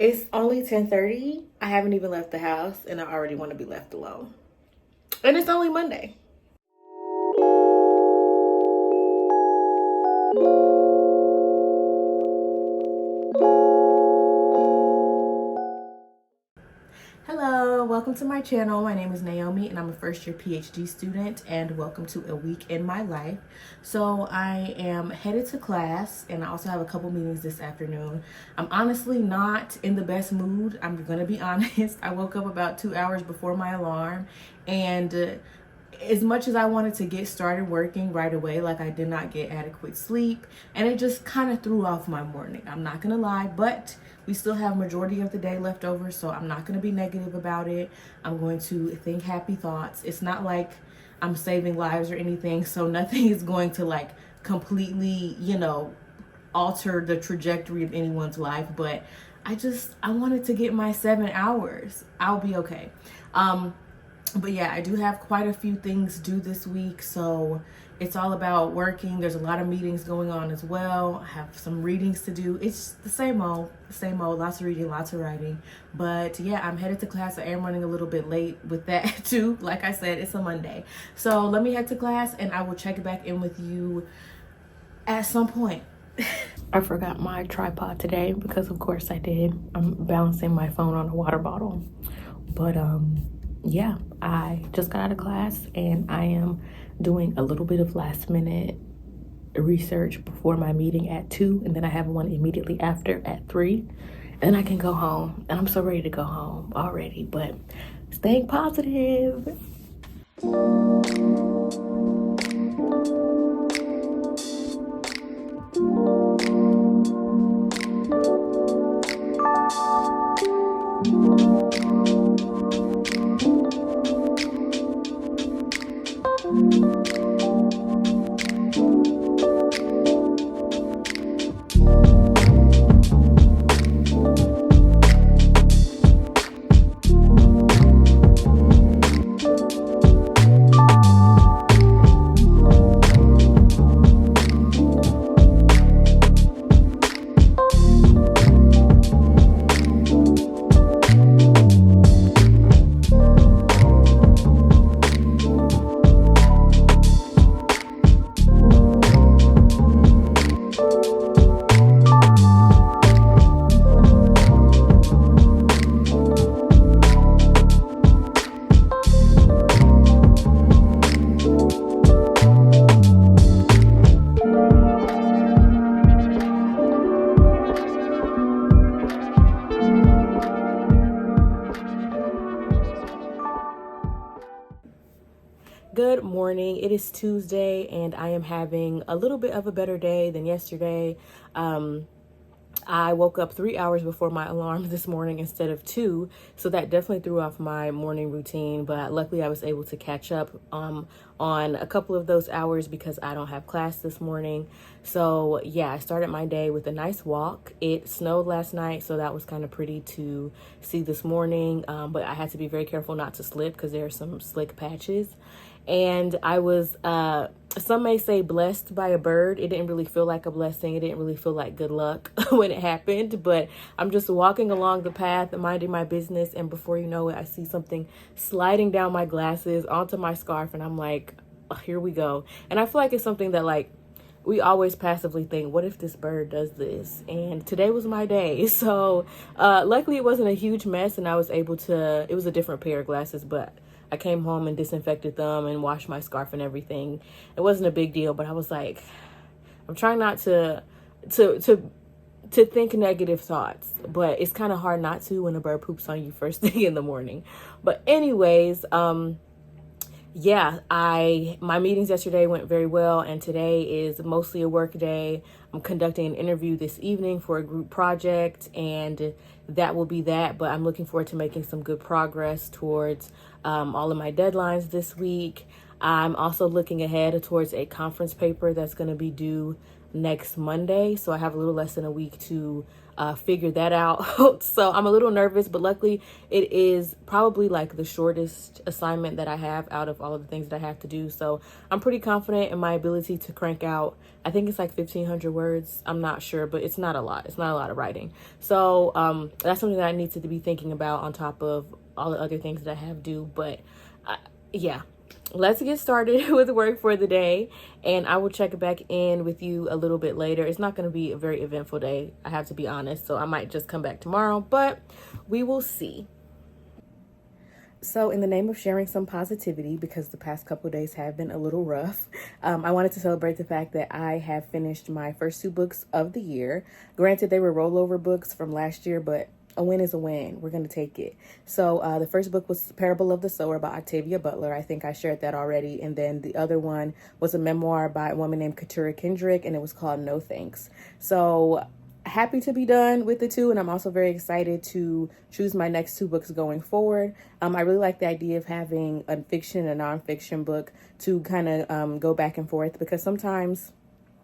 It's only 10:30. I haven't even left the house and I already want to be left alone. And it's only Monday. Hello, welcome to my channel. My name is Naomi and I'm a first year PhD student, and welcome to a week in my life. So I am headed to class and I also have a couple meetings this afternoon. I'm honestly not in the best mood. I'm gonna be honest. I woke up about 2 hours before my alarm, and as much as I wanted to get started working right away, like I did not get adequate sleep, and it just kind of threw off my morning. I'm not gonna lie, but we still have majority of the day left over, so I'm not gonna be negative about it. I'm going to think happy thoughts. It's not like I'm saving lives or anything, so nothing is going to like completely, alter the trajectory of anyone's life, but I wanted to get my 7 hours. I'll be okay. But yeah, I do have quite a few things due this week, so it's all about working. There's a lot of meetings going on as well. I have some readings to do. It's the same old, lots of reading, lots of writing. But yeah, I'm headed to class. I am running a little bit late with that too. Like I said, it's a Monday. So let me head to class and I will check back in with you at some point. I forgot my tripod today because of course I did. I'm balancing my phone on a water bottle. But yeah, I just got out of class and I am doing a little bit of last minute research before my meeting at 2, and then I have one immediately after at 3, and I can go home. And I'm so ready to go home already, but staying positive. Good morning. It is Tuesday and I am having a little bit of a better day than yesterday. I woke up 3 hours before my alarm this morning instead of 2, so that definitely threw off my morning routine, but luckily I was able to catch up on a couple of those hours because I don't have class this morning. So yeah, I started my day with a nice walk. It snowed last night, so that was kind of pretty to see this morning, but I had to be very careful not to slip because there are some slick patches. And I was, some may say blessed by a bird. It didn't really feel like a blessing. It didn't really feel like good luck when it happened, but I'm just walking along the path, minding my business. And before you know it, I see something sliding down my glasses onto my scarf. And I'm like, oh, here we go. And I feel like it's something that like, we always passively think, what if this bird does this? And today was my day. So luckily it wasn't a huge mess and I was able to, it was a different pair of glasses, but I came home and disinfected them and washed my scarf and everything. It wasn't a big deal, but I was like, I'm trying not to think negative thoughts, but it's kind of hard not to when a bird poops on you first thing in the morning. But anyways, yeah, my meetings yesterday went very well, and today is mostly a work day. I'm conducting an interview this evening for a group project, and that will be that, but I'm looking forward to making some good progress towards all of my deadlines this week. I'm also looking ahead towards a conference paper that's going to be due next Monday, so I have a little less than a week to figure that out. So I'm a little nervous, but luckily it is probably like the shortest assignment that I have out of all of the things that I have to do. So I'm pretty confident in my ability to crank out, I think it's like 1,500 words. I'm not sure, but it's not a lot. It's not a lot of writing. So that's something that I need to be thinking about on top of all the other things that I have due. But yeah, let's get started with work for the day, and I will check back in with you a little bit later. It's not going to be a very eventful day, I have to be honest, so I might just come back tomorrow, but we will see. So in the name of sharing some positivity, because the past couple of days have been a little rough, I wanted to celebrate the fact that I have finished my first 2 books of the year. Granted, they were rollover books from last year, but a win is a win. We're going to take it. So the first book was Parable of the Sower by Octavia Butler. I think I shared that already. And then the other one was a memoir by a woman named Keturah Kendrick, and it was called No Thanks. So happy to be done with the 2, and I'm also very excited to choose my next 2 books going forward. I really like the idea of having a fiction and a nonfiction book to kind of go back and forth, because sometimes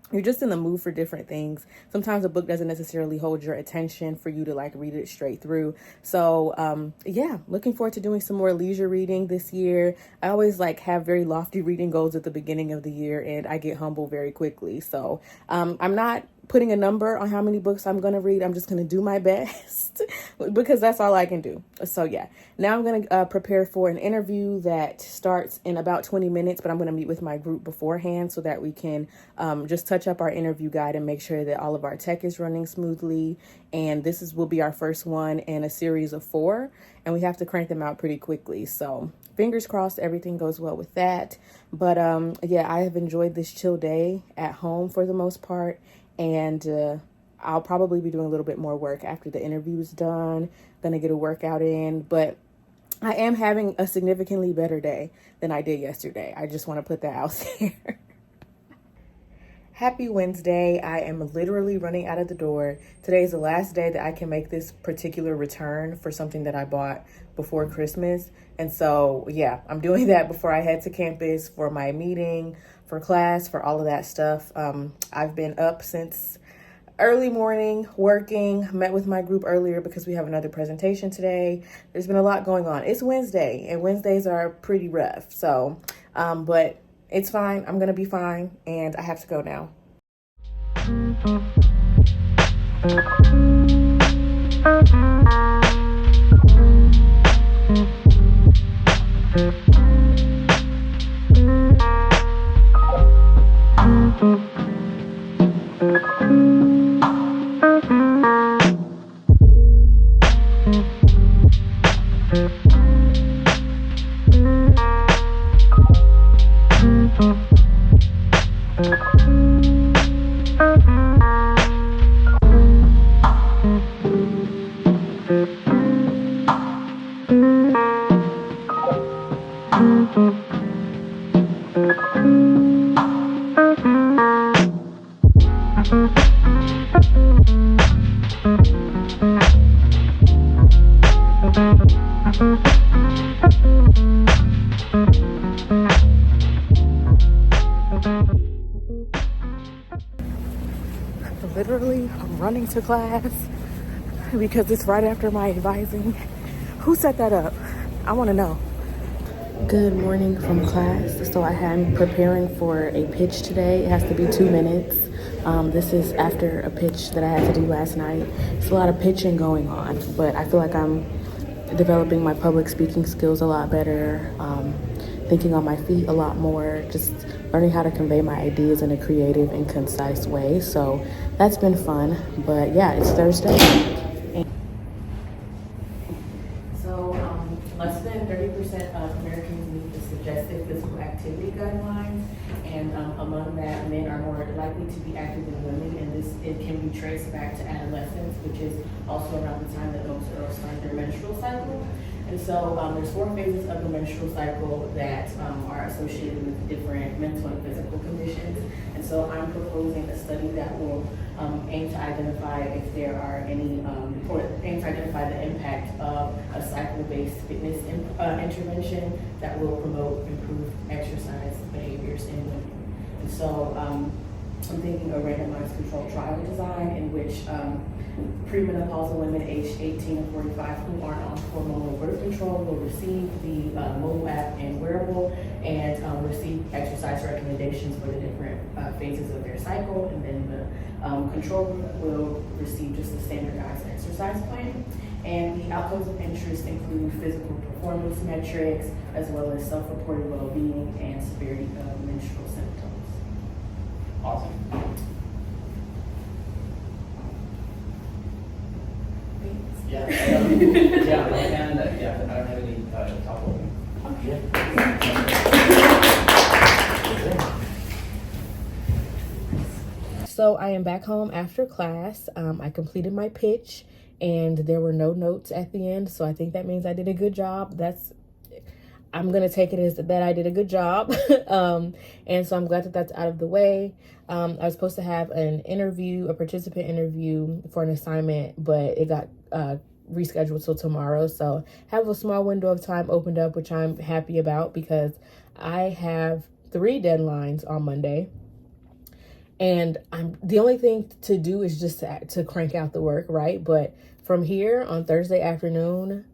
you're just in the mood for different things. Sometimes a book doesn't necessarily hold your attention for you to like read it straight through. So yeah, looking forward to doing some more leisure reading this year. I always like have very lofty reading goals at the beginning of the year, and I get humble very quickly. So I'm not putting a number on how many books I'm going to read. I'm just going to do my best because that's all I can do. So yeah, now I'm going to prepare for an interview that starts in about 20 minutes, but I'm going to meet with my group beforehand so that we can just touch up our interview guide and make sure that all of our tech is running smoothly. And this will be our first one in a series of 4, and we have to crank them out pretty quickly. So fingers crossed everything goes well with that. But yeah, I have enjoyed this chill day at home for the most part. And I'll probably be doing a little bit more work after the interview is done. Gonna get a workout in, but I am having a significantly better day than I did yesterday. I just want to put that out there. Happy Wednesday. I am literally running out of the door. Today is the last day that I can make this particular return for something that I bought before Christmas. And so, yeah, I'm doing that before I head to campus for my meeting, for class, for all of that stuff. I've been up since early morning working, met with my group earlier because we have another presentation today. There's been a lot going on. It's Wednesday, and Wednesdays are pretty rough. So, but it's fine. I'm going to be fine, and I have to go now. Literally, I'm running to class because it's right after my advising. Who set that up? I want to know. Good morning from class. So I am preparing for a pitch today. It has to be 2 minutes. This is after a pitch that I had to do last night. It's a lot of pitching going on, but I feel like I'm developing my public speaking skills a lot better, thinking on my feet a lot more, just learning how to convey my ideas in a creative and concise way. So that's been fun. But yeah, it's Thursday. So less than 30% of Americans meet the suggested physical activity guidelines, and among that, men are more likely to be active than women, and it can be traced back to adolescence, which is also around the time that most girls start their menstrual cycle. And so there's 4 phases of the menstrual cycle that are associated with different mental and physical conditions. And so I'm proposing a study that will aim to identify if there are any, or aim to identify the impact of a cycle-based fitness intervention that will promote improved exercise behaviors in women. And so I'm thinking a randomized controlled trial design in which premenopausal women aged 18 to 45 who aren't on hormonal birth control will receive the mobile app and wearable, and receive exercise recommendations for the different phases of their cycle. And then the control group will receive just a standardized exercise plan. And the outcomes of interest include physical performance metrics, as well as self-reported well-being and severity of menstrual symptoms. Awesome. Yeah, I don't have any top open. Okay. So I am back home after class. I completed my pitch and there were no notes at the end. So I think that means I did a good job. I'm going to take it as that I did a good job. And so I'm glad that that's out of the way. I was supposed to have a participant interview for an assignment, but it got rescheduled till tomorrow. So I have a small window of time opened up, which I'm happy about because I have 3 deadlines on Monday. And the only thing to do is just to crank out the work, right? But from here on Thursday afternoon,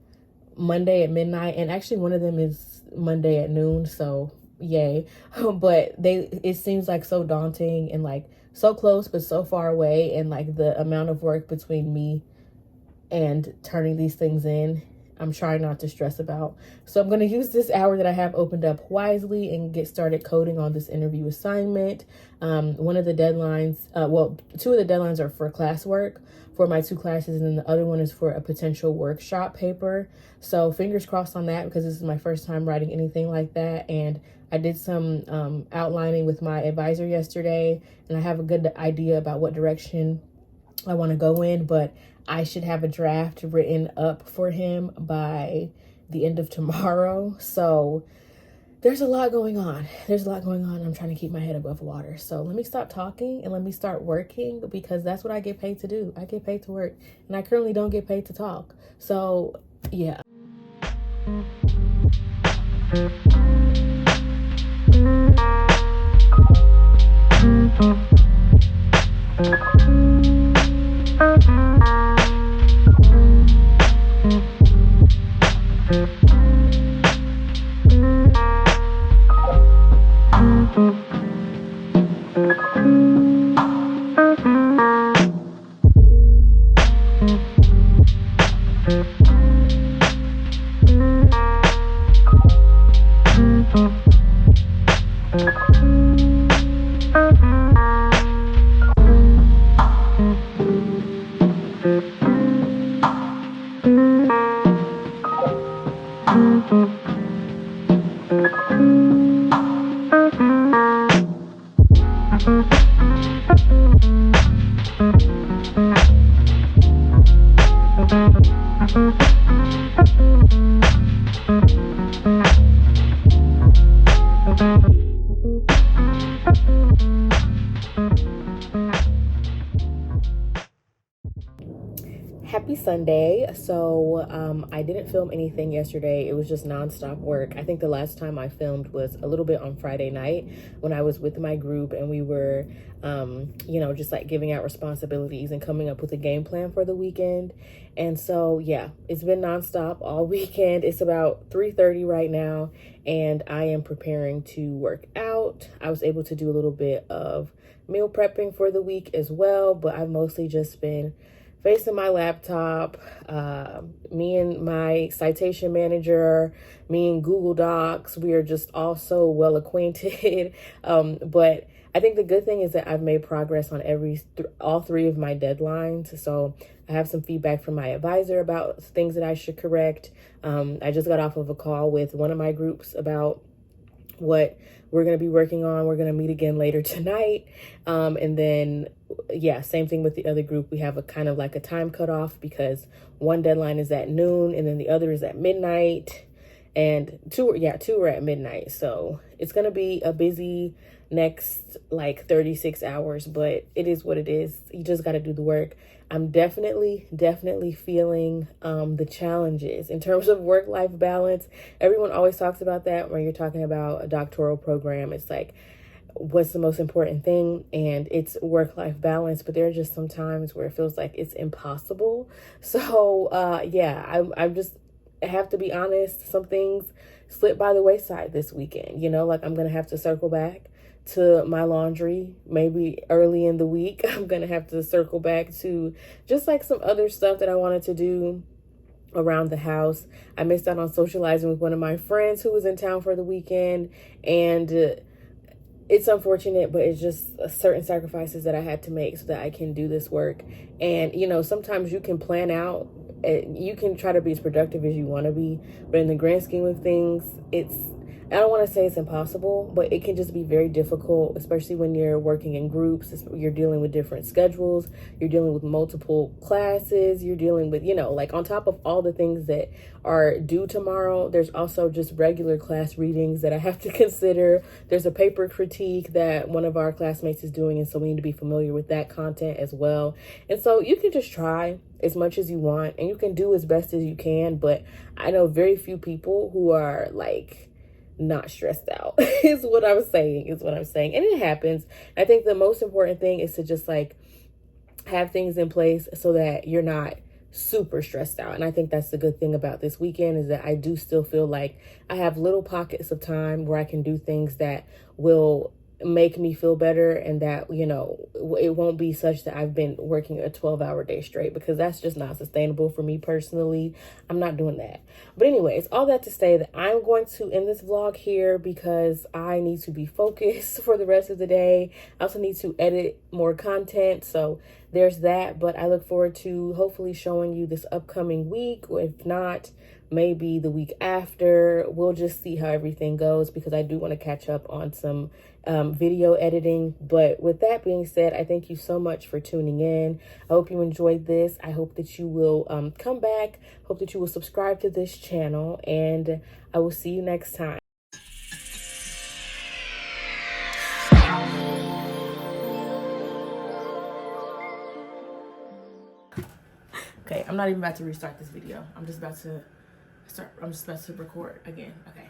Monday at midnight, and actually one of them is Monday at noon, so yay. But it seems like so daunting and like so close but so far away, and like the amount of work between me and turning these things in, I'm trying not to stress about. So I'm going to use this hour that I have opened up wisely and get started coding on this interview assignment. One of the deadlines, 2 of the deadlines are for classwork for my 2 classes, and then the other one is for a potential workshop paper. So fingers crossed on that, because this is my first time writing anything like that. And I did some outlining with my advisor yesterday, and I have a good idea about what direction I want to go in, but I should have a draft written up for him by the end of tomorrow. So there's a lot going on. I'm trying to keep my head above water. So let me stop talking and let me start working, because that's what I get paid to do. I get paid to work, and I currently don't get paid to talk. So yeah. Happy Sunday. So I didn't film anything yesterday. It was just nonstop work. I think the last time I filmed was a little bit on Friday night when I was with my group, and we were just like giving out responsibilities and coming up with a game plan for the weekend. And so yeah, it's been nonstop all weekend. It's about 3:30 right now, and I am preparing to work out. I was able to do a little bit of meal prepping for the week as well, but I've mostly just been facing my laptop, me and my citation manager, me and Google Docs. We are just all so well acquainted. But I think the good thing is that I've made progress on all 3 of my deadlines. So I have some feedback from my advisor about things that I should correct. I just got off of a call with one of my groups about what we're going to be working on. We're going to meet again later tonight. And then, yeah, same thing with the other group. We have a kind of like a time cutoff, because one deadline is at noon and then the other is at midnight, and two are at midnight. So it's going to be a busy next like 36 hours, but it is what it is. You just got to do the work. I'm definitely feeling the challenges in terms of work-life balance. Everyone always talks about that when you're talking about a doctoral program. It's like what's the most important thing, and it's work-life balance. But there are just some times where it feels like it's impossible. So yeah, I'm just, I have to be honest, some things slipped by the wayside this weekend. You know, like I'm gonna have to circle back to my laundry maybe early in the week. I'm gonna have to circle back to just like some other stuff that I wanted to do around the house. I missed out on socializing with one of my friends who was in town for the weekend, and it's unfortunate, but it's just certain sacrifices that I had to make so that I can do this work. And, you know, sometimes you can plan out, you can try to be as productive as you want to be, but in the grand scheme of things, I don't want to say it's impossible, but it can just be very difficult, especially when you're working in groups. You're dealing with different schedules, you're dealing with multiple classes, you're dealing with, you know, like on top of all the things that are due tomorrow, there's also just regular class readings that I have to consider. There's a paper critique that one of our classmates is doing, and so we need to be familiar with that content as well. And so you can just try as much as you want, and you can do as best as you can, but I know very few people who are like not stressed out is what I'm saying. And it happens. I think the most important thing is to just like have things in place so that you're not super stressed out. And I think that's the good thing about this weekend, is that I do still feel like I have little pockets of time where I can do things that will make me feel better, and that, you know, it won't be such that I've been working a 12-hour day straight, because that's just not sustainable for me personally. I'm not doing that. But anyways, all that to say that I'm going to end this vlog here because I need to be focused for the rest of the day. I also need to edit more content, so there's that. But I look forward to hopefully showing you this upcoming week, or if not, maybe the week after. We'll just see how everything goes, because I do want to catch up on some video editing. But with that being said, I thank you so much for tuning in. I hope you enjoyed this. I hope that you will come back. Hope that you will subscribe to this channel, and I will see you next time. Okay, I'm not even about to restart this video. I'm just about to record again. Okay.